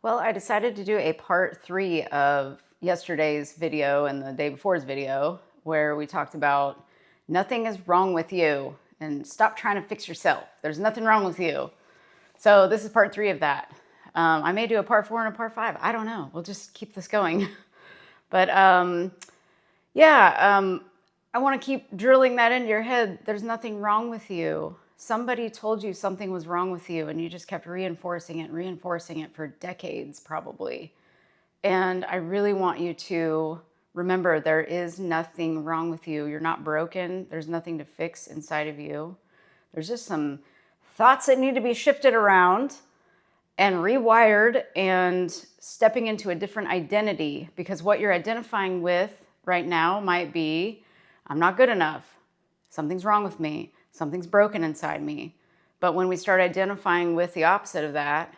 Well, I decided to do a part 3 of yesterday's video and the day before's video where we talked about nothing is wrong with you and stop trying to fix yourself. There's nothing wrong with you. So this is part 3 of that. I may do a part 4 and a part 5. I don't know. We'll just keep this going. But I want to keep drilling that into your head. There's nothing wrong with you. Somebody told you something was wrong with you and you just kept reinforcing it for decades probably. And I really want you to remember there is nothing wrong with you. You're not broken. There's nothing to fix inside of you. There's just some thoughts that need to be shifted around and rewired and stepping into a different identity, because what you're identifying with right now might be, I'm not good enough. Something's wrong with me. Something's broken inside me. But when we start identifying with the opposite of that,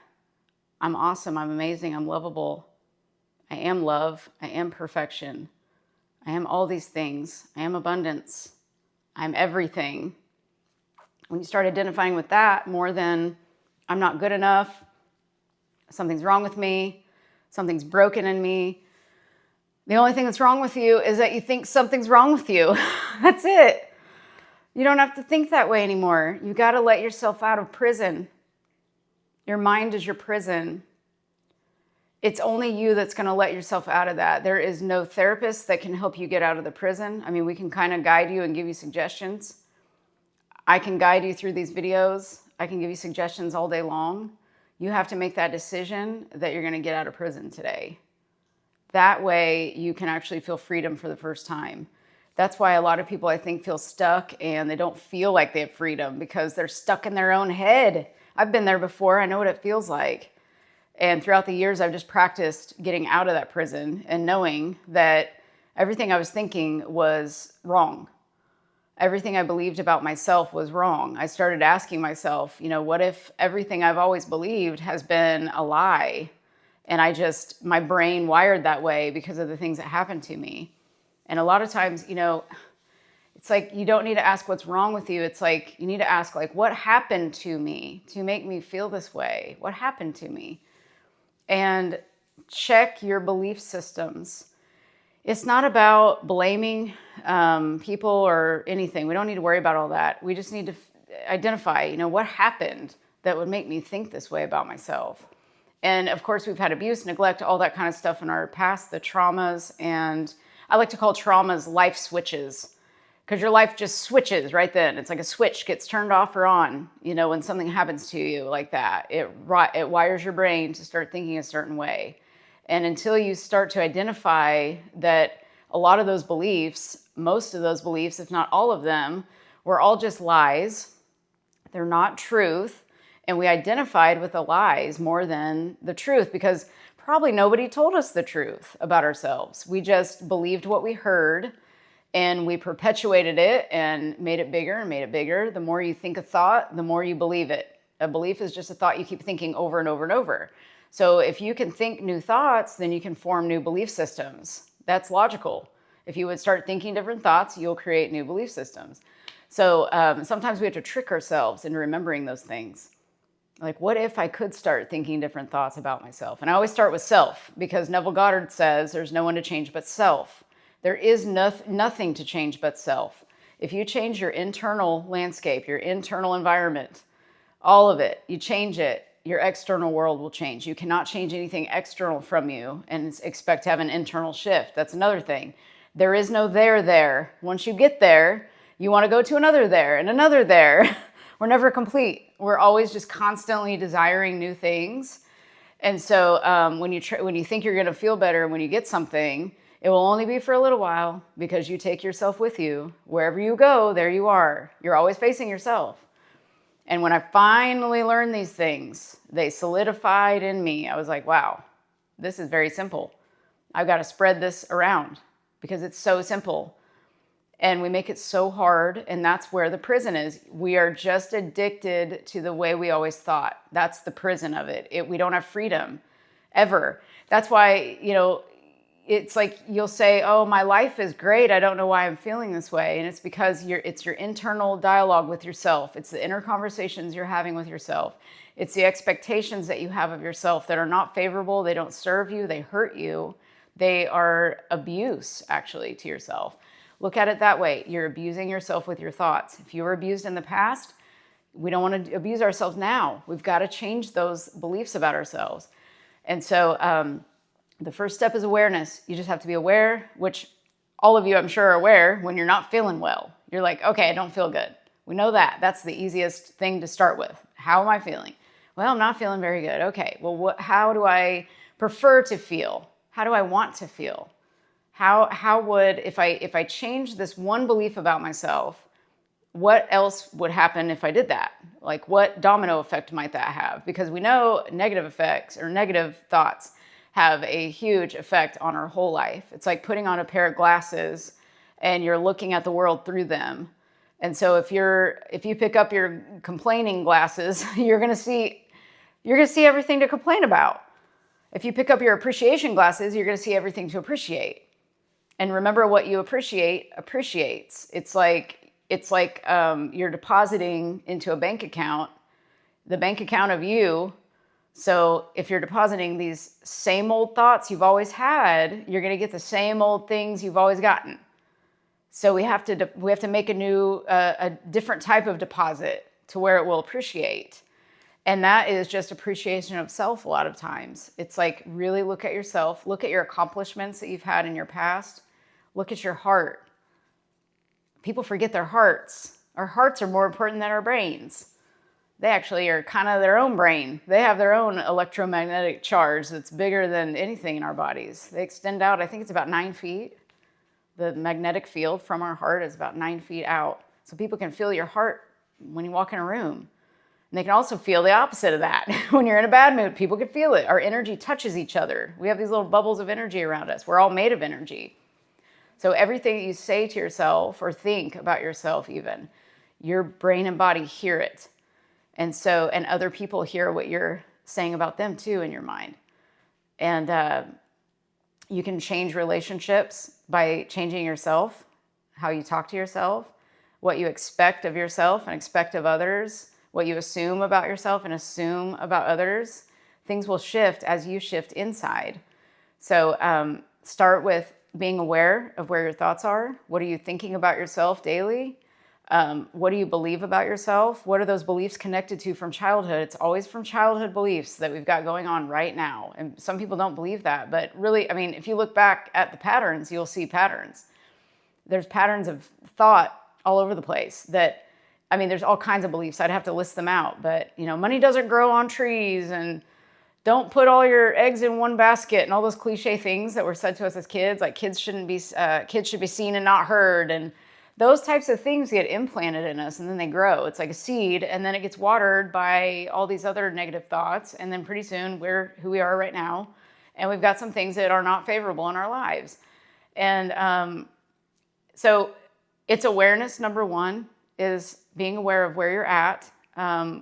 I'm awesome, I'm amazing, I'm lovable. I am love, I am perfection. I am all these things. I am abundance. I'm everything. When you start identifying with that more than I'm not good enough, something's wrong with me, something's broken in me, the only thing that's wrong with you is that you think something's wrong with you. That's it. You don't have to think that way anymore. You got to let yourself out of prison. Your mind is your prison. It's only you that's going to let yourself out of that. There is no therapist that can help you get out of the prison. I mean, we can kind of guide you and give you suggestions. I can guide you through these videos. I can give you suggestions all day long. You have to make that decision that you're going to get out of prison today. That way you can actually feel freedom for the first time. That's why a lot of people, I think, feel stuck and they don't feel like they have freedom because they're stuck in their own head. I've been there before. I know what it feels like. And throughout the years, I've just practiced getting out of that prison and knowing that everything I was thinking was wrong. Everything I believed about myself was wrong. I started asking myself, what if everything I've always believed has been a lie? And my brain wired that way because of the things that happened to me. And a lot of times, it's like you don't need to ask what's wrong with you. It's like you need to ask, what happened to me to make me feel this way? What happened to me? And check your belief systems. It's not about blaming people or anything. We don't need to worry about all that. We just need to identify, what happened that would make me think this way about myself. And of course, we've had abuse, neglect, all that kind of stuff in our past, the traumas. And I like to call traumas life switches, because your life just switches right then. It's like a switch gets turned off or on, when something happens to you like that. It wires your brain to start thinking a certain way. And until you start to identify that a lot of those beliefs, most of those beliefs, if not all of them, were all just lies. They're not truth. And we identified with the lies more than the truth because probably nobody told us the truth about ourselves. We just believed what we heard and we perpetuated it and made it bigger and made it bigger. The more you think a thought, the more you believe it. A belief is just a thought you keep thinking over and over and over. So if you can think new thoughts, then you can form new belief systems. That's logical. If you would start thinking different thoughts, you'll create new belief systems. So sometimes we have to trick ourselves into remembering those things. Like, what if I could start thinking different thoughts about myself? And I always start with self, because Neville Goddard says there's no one to change but self. There is nothing to change but self. If you change your internal landscape, your internal environment, all of it, you change it, your external world will change. You cannot change anything external from you and expect to have an internal shift. That's another thing. There is no there. Once you get there, you want to go to another there and another there. We're never complete. We're always just constantly desiring new things. And so when you think you're going to feel better when you get something, it will only be for a little while because you take yourself with you. Wherever you go, there you are. You're always facing yourself. And when I finally learned these things, they solidified in me. I was like, wow, this is very simple. I've got to spread this around because it's so simple. And we make it so hard, and that's where the prison is. We are just addicted to the way we always thought. That's the prison of it. We don't have freedom, ever. That's why, it's like you'll say, oh, my life is great. I don't know why I'm feeling this way. And it's because it's your internal dialogue with yourself. It's the inner conversations you're having with yourself. It's the expectations that you have of yourself that are not favorable. They don't serve you. They hurt you. They are abuse, actually, to yourself. Look at it that way. You're abusing yourself with your thoughts. If you were abused in the past, we don't want to abuse ourselves now. We've got to change those beliefs about ourselves. And so the first step is awareness. You just have to be aware, which all of you, I'm sure, are aware when you're not feeling well. You're like, okay, I don't feel good. We know that. That's the easiest thing to start with. How am I feeling? Well, I'm not feeling very good. Okay, well, how do I prefer to feel? How do I want to feel? How would, if I change this one belief about myself, what else would happen if I did that? Like, what domino effect might that have? Because we know negative effects or negative thoughts have a huge effect on our whole life. It's like putting on a pair of glasses and you're looking at the world through them. And so if you pick up your complaining glasses, you're going to see everything to complain about. If you pick up your appreciation glasses, you're going to see everything to appreciate. And remember, what you appreciate appreciates. It's like you're depositing into a bank account, the bank account of you. So if you're depositing these same old thoughts you've always had, you're going to get the same old things you've always gotten. So we have to make a different type of deposit to where it will appreciate. And that is just appreciation of self a lot of times. It's like, really look at yourself, look at your accomplishments that you've had in your past, look at your heart. People forget their hearts. Our hearts are more important than our brains. They actually are kind of their own brain. They have their own electromagnetic charge that's bigger than anything in our bodies. They extend out, I think it's about 9 feet. The magnetic field from our heart is about 9 feet out. So people can feel your heart when you walk in a room. And they can also feel the opposite of that. When you're in a bad mood, people can feel it. Our energy touches each other. We have these little bubbles of energy around us. We're all made of energy. So everything that you say to yourself or think about yourself even, your brain and body hear it. And other people hear what you're saying about them too in your mind. And you can change relationships by changing yourself, how you talk to yourself, what you expect of yourself and expect of others, what you assume about yourself and assume about others. Things will shift as you shift inside. So start with being aware of where your thoughts are. What are you thinking about yourself daily? What do you believe about yourself? What are those beliefs connected to from childhood? It's always from childhood beliefs that we've got going on right now. And some people don't believe that. But really, I mean, if you look back at the patterns, you'll see patterns. There's patterns of thought all over the place there's all kinds of beliefs. I'd have to list them out. But, money doesn't grow on trees, and don't put all your eggs in one basket, and all those cliche things that were said to us as kids, like kids should be seen and not heard. And those types of things get implanted in us, and then they grow. It's like a seed, and then it gets watered by all these other negative thoughts. And then pretty soon we're who we are right now. And we've got some things that are not favorable in our lives. And so it's awareness. Number one is being aware of where you're at,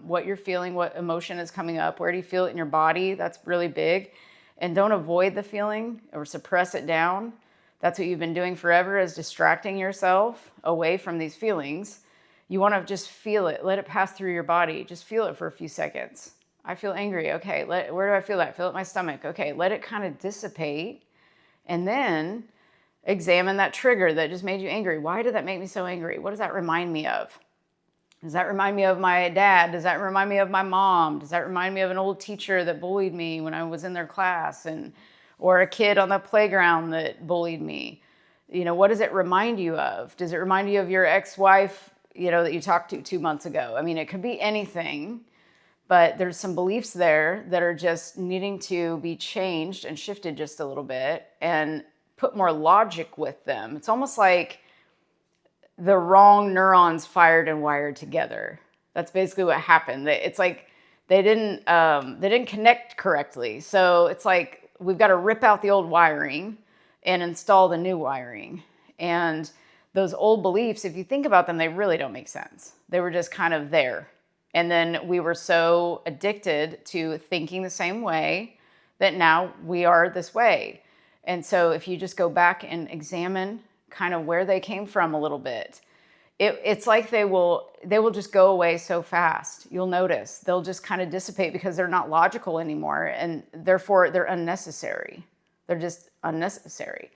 what you're feeling, what emotion is coming up, where do you feel it in your body? That's really big. And don't avoid the feeling or suppress it down. That's what you've been doing forever, is distracting yourself away from these feelings. You want to just feel it. Let it pass through your body. Just feel it for a few seconds. I feel angry. Okay, where do I feel that? I feel it in my stomach. Okay, let it kind of dissipate. And then examine that trigger that just made you angry. Why did that make me so angry? What does that remind me of? Does that remind me of my dad? Does that remind me of my mom? Does that remind me of an old teacher that bullied me when I was in their class? Or a kid on the playground that bullied me? What does it remind you of? Does it remind you of your ex-wife, that you talked to 2 months ago? I mean, it could be anything, but there's some beliefs there that are just needing to be changed and shifted just a little bit and put more logic with them. It's almost like the wrong neurons fired and wired together. That's basically what happened. It's like they didn't connect correctly. So it's like we've got to rip out the old wiring and install the new wiring. And those old beliefs, if you think about them, they really don't make sense. They were just kind of there. And then we were so addicted to thinking the same way that now we are this way. And so if you just go back and examine kind of where they came from a little bit, it's like they will just go away so fast. You'll notice they'll just kind of dissipate because they're not logical anymore, and therefore they're unnecessary. They're just unnecessary.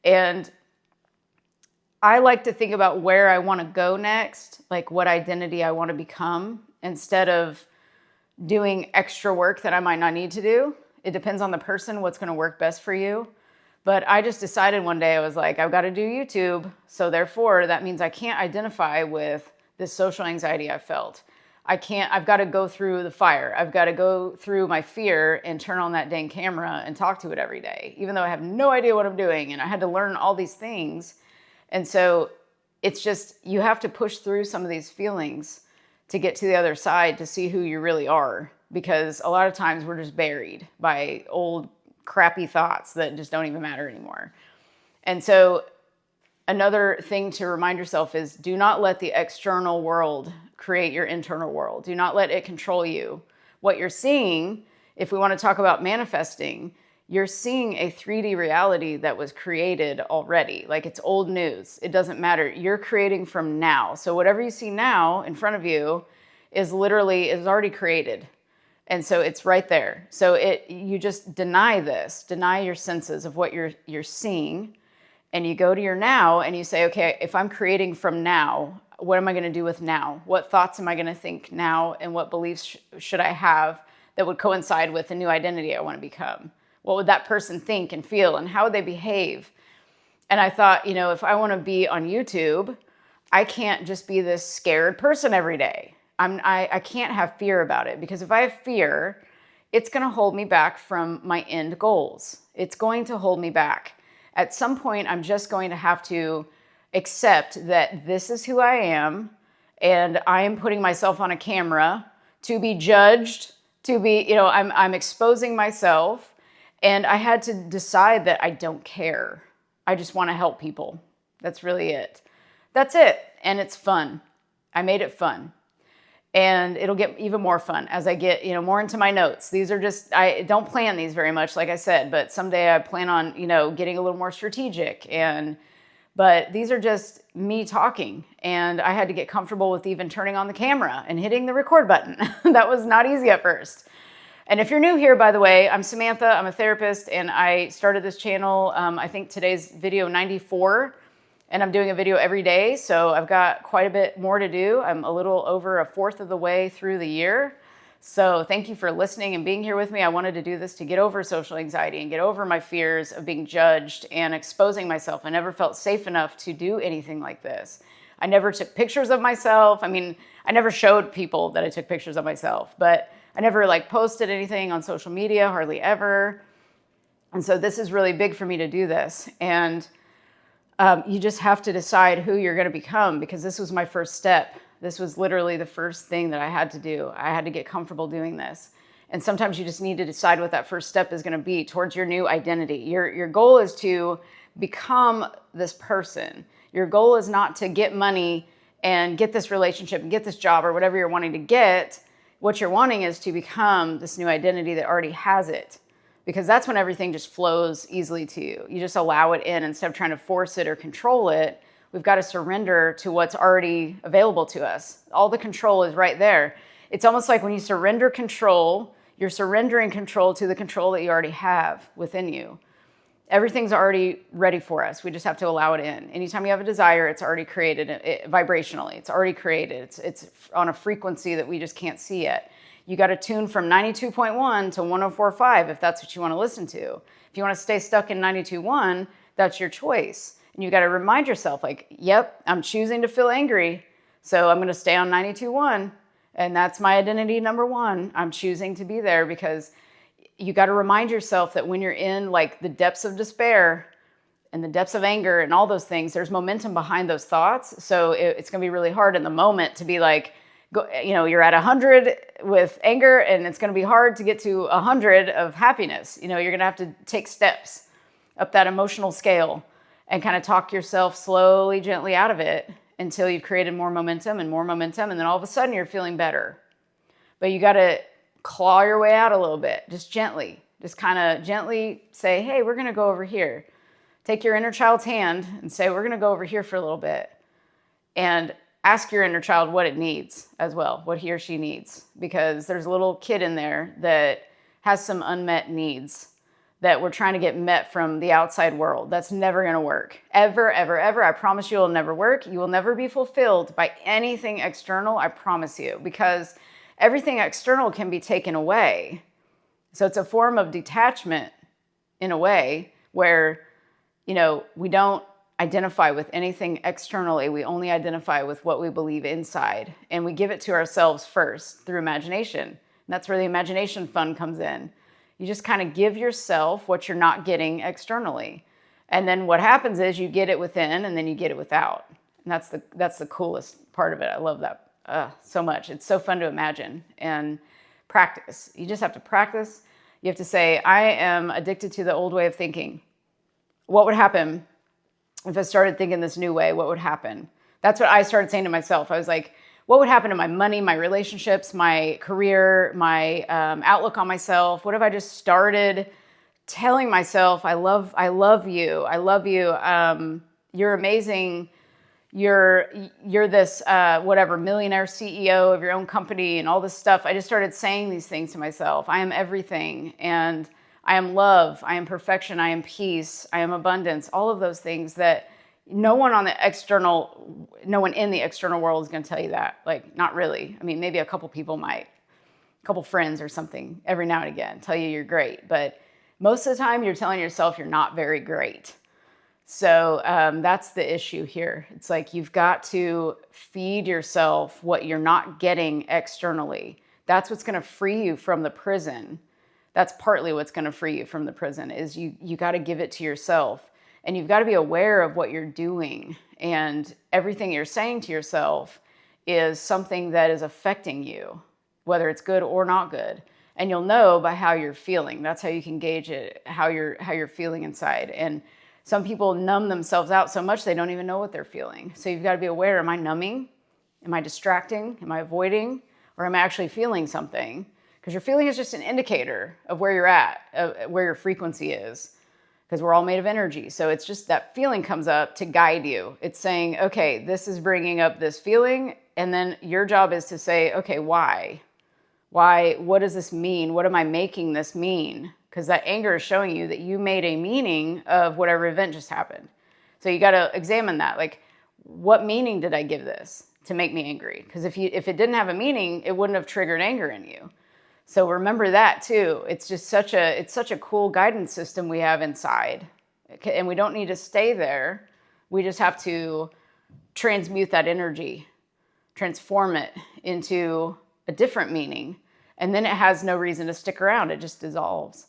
And I like to think about where I want to go next, like what identity I want to become, instead of doing extra work that I might not need to do. It depends on the person, what's going to work best for you. But I just decided one day, I was like, I've got to do YouTube. So therefore, that means I can't identify with this social anxiety I felt. I've got to go through the fire. I've got to go through my fear and turn on that dang camera and talk to it every day, even though I have no idea what I'm doing. And I had to learn all these things. And so it's just, you have to push through some of these feelings to get to the other side to see who you really are. Because a lot of times we're just buried by old crappy thoughts that just don't even matter anymore. And so another thing to remind yourself is, do not let the external world create your internal world. Do not let it control you. What you're seeing, if we want to talk about manifesting, you're seeing a 3D reality that was created already. Like, it's old news. It doesn't matter. You're creating from now. So whatever you see now in front of you is already created. And so it's right there. So you just deny your senses of what you're seeing, and you go to your now and you say, okay, if I'm creating from now, what am I going to do with now? What thoughts am I going to think now? And what beliefs should I have that would coincide with the new identity I want to become? What would that person think and feel, and how would they behave? And I thought, if I want to be on YouTube, I can't just be this scared person every day. I can't have fear about it, because if I have fear, it's going to hold me back from my end goals. It's going to hold me back. At some point, I'm just going to have to accept that this is who I am, and I am putting myself on a camera to be judged, I'm exposing myself, and I had to decide that I don't care. I just want to help people. That's really it. That's it. And it's fun. I made it fun. And it'll get even more fun as I get, more into my notes. These are just, I don't plan these very much, like I said, but someday I plan on, getting a little more strategic. But these are just me talking. And I had to get comfortable with even turning on the camera and hitting the record button. That was not easy at first. And if you're new here, by the way, I'm Samantha. I'm a therapist, and I started this channel, I think today's video 94. And I'm doing a video every day, so I've got quite a bit more to do. I'm a little over a fourth of the way through the year. So thank you for listening and being here with me. I wanted to do this to get over social anxiety and get over my fears of being judged and exposing myself. I never felt safe enough to do anything like this. I never took pictures of myself. I never showed people that I took pictures of myself, but I never posted anything on social media, hardly ever. And so this is really big for me to do this. And you just have to decide who you're going to become, because this was my first step. This was literally the first thing that I had to do. I had to get comfortable doing this. And sometimes you just need to decide what that first step is going to be towards your new identity. Your goal is to become this person. Your goal is not to get money and get this relationship and get this job or whatever you're wanting to get. What you're wanting is to become this new identity that already has it. Because that's when everything just flows easily to you. You just allow it in instead of trying to force it or control it. We've got to surrender to what's already available to us. All the control is right there. It's almost like when you surrender control, you're surrendering control to the control that you already have within you. Everything's already ready for us. We just have to allow it in. Anytime you have a desire, it's already created vibrationally. It's already created. It's on a frequency that we just can't see yet. You got to tune from 92.1 to 104.5 if that's what you want to listen to. If you want to stay stuck in 92.1, that's your choice. And you got to remind yourself, yep, I'm choosing to feel angry, so I'm going to stay on 92.1, and that's my identity number one. I'm choosing to be there, because you got to remind yourself that when you're in the depths of despair and the depths of anger and all those things, there's momentum behind those thoughts. So it's going to be really hard in the moment to be you're at 100 with anger, and it's going to be hard to get to 100 of happiness. You're going to have to take steps up that emotional scale and kind of talk yourself slowly, gently out of it until you've created more momentum, and then all of a sudden you're feeling better. But you got to claw your way out a little bit, just gently. Just kind of gently say, hey, we're going to go over here. Take your inner child's hand and say, we're going to go over here for a little bit. And ask your inner child what it needs as well, what he or she needs. Because there's a little kid in there that has some unmet needs that we're trying to get met from the outside world. That's never going to work. Ever, ever, ever. I promise you it'll never work. You will never be fulfilled by anything external, I promise you. Because everything external can be taken away. So it's a form of detachment in a way where, we don't identify with anything externally. We only identify with what we believe inside. And we give it to ourselves first through imagination. And that's where the imagination fun comes in. You just kind of give yourself what you're not getting externally. And then what happens is you get it within and then you get it without. And that's the coolest part of it. I love that so much. It's so fun to imagine and practice. You just have to practice. You have to say, I am addicted to the old way of thinking. What would happen if I started thinking this new way? What would happen? That's what I started saying to myself. I was like, what would happen to my money, my relationships, my career, my outlook on myself? What if I just started telling myself, I love you. I love you. You're amazing. You're this, millionaire CEO of your own company and all this stuff. I just started saying these things to myself. I am everything. And I am love. I am perfection. I am peace. I am abundance. All of those things that no one in the external world is going to tell you that. Like, not really. I mean, maybe a couple people might, a couple friends or something every now and again tell you you're great. But most of the time you're telling yourself you're not very great. So that's the issue here. It's like you've got to feed yourself what you're not getting externally. That's what's going to free you from the prison. That's partly what's going to free you from the prison is you got to give it to yourself. And you've got to be aware of what you're doing. And everything you're saying to yourself is something that is affecting you, whether it's good or not good. And you'll know by how you're feeling. That's how you can gauge it, how you're feeling inside. And some people numb themselves out so much they don't even know what they're feeling. So you've got to be aware, am I numbing? Am I distracting? Am I avoiding? Or am I actually feeling something? Because your feeling is just an indicator of where you're at, where your frequency is. Because we're all made of energy. So it's just that feeling comes up to guide you. It's saying, okay, this is bringing up this feeling. And then your job is to say, okay, why? Why? What does this mean? What am I making this mean? Because that anger is showing you that you made a meaning of whatever event just happened. So you got to examine that. Like, what meaning did I give this to make me angry? Because if it didn't have a meaning, it wouldn't have triggered anger in you. So remember that too. It's just such a cool guidance system we have inside. And we don't need to stay there. We just have to transmute that energy, transform it into a different meaning. And then it has no reason to stick around. It just dissolves.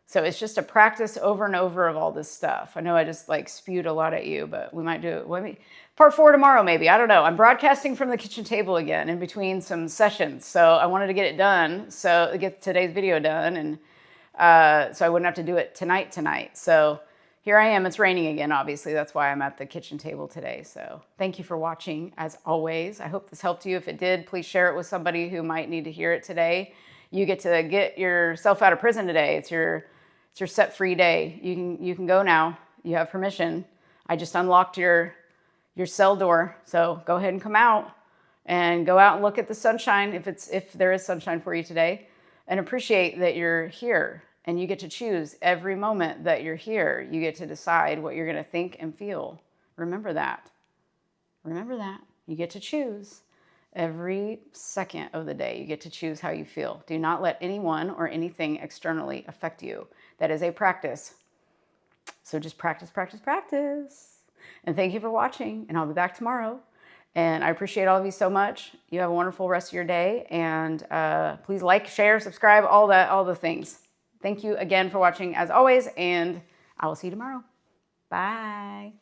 So it's just a practice over and over of all this stuff. I know I just spewed a lot at you, but we might do it. Part 4 tomorrow, maybe. I don't know. I'm broadcasting from the kitchen table again in between some sessions. So I wanted to get it done, so get today's video done. And so I wouldn't have to do it tonight. So here I am. It's raining again, obviously. That's why I'm at the kitchen table today. So thank you for watching, as always. I hope this helped you. If it did, please share it with somebody who might need to hear it today. You get to get yourself out of prison today. It's your set free day. You can go now. You have permission. I just unlocked your cell door. So go ahead and come out and go out and look at the sunshine if there is sunshine for you today, and appreciate that you're here and you get to choose every moment that you're here. You get to decide what you're going to think and feel. Remember that. You get to choose every second of the day. You get to choose how you feel. Do not let anyone or anything externally affect you. That is a practice. So just practice. And thank you for watching, and I'll be back tomorrow. And I appreciate all of you so much. You have a wonderful rest of your day, and please like, share, subscribe, all the things. Thank you again for watching, as always, and I will see you tomorrow. Bye.